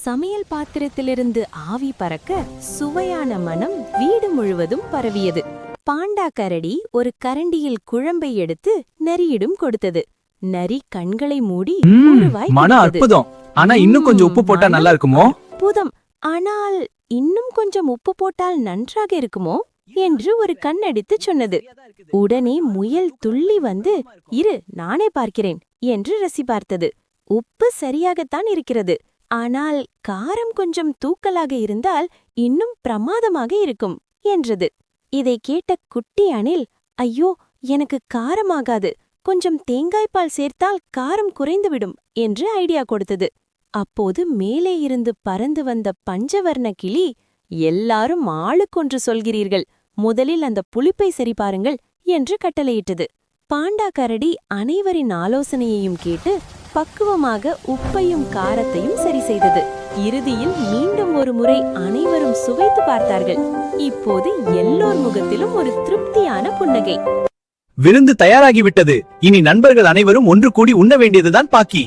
சமையல் பாத்திரத்திலிருந்து ஆவி பறக்க சுவையான மனம் வீடு முழுவதும் பரவியது. பாண்டா கரடி ஒரு கரண்டியில் குழம்பை எடுத்து நரியிடம் கொடுத்தது. நரி கண்களை மூடி ஒரு வாய் மன குடித்தது. அற்புதம். ஆனா இன்னும் கொஞ்சம் உப்பு போட்டா நல்லா இருக்குமோ? அற்புதம், ஆனால் இன்னும் கொஞ்சம் உப்பு போட்டால் நன்றாக இருக்குமோ என்று ஒரு கண்ணடித்து சொன்னது. உடனே முயல் துள்ளி வந்து, இரு நானே பார்க்கிறேன் என்று ரசி பார்த்தது. உப்பு சரியாகத்தான் இருக்கிறது, ஆனால் காரம் கொஞ்சம் தூக்கலாக இருந்தால் இன்னும் பிரமாதமாக இருக்கும் என்றது. இதை கேட்ட குட்டி அணில், ஐயோ எனக்கு காரமாகாது, கொஞ்சம் தேங்காய்பால் சேர்த்தால் காரம் குறைந்துவிடும் என்று ஐடியா கொடுத்தது. அப்போது மேலே இருந்து பறந்து வந்த பஞ்சவர்ண கிளி, எல்லாரும் ஆளுக்கொன்று சொல்கிறீர்கள், முதலில் அந்த புளிப்பை சரி பாருங்கள் என்று கட்டளையிட்டது. பாண்டா கரடி அனைவரின் ஆலோசனையையும் கேட்டு பக்குவமாக உப்பையும் காரத்தையும் சரி செய்தது. இறுதியில் மீண்டும் ஒரு முறை அனைவரும் சுவைத்து பார்த்தார்கள். இப்போது எல்லோர் முகத்திலும் ஒரு திருப்தியான புன்னகை. விருந்து தயாராகிவிட்டது. இனி நண்பர்கள் அனைவரும் ஒன்று கூடி உண்ண வேண்டியதுதான் பாக்கி.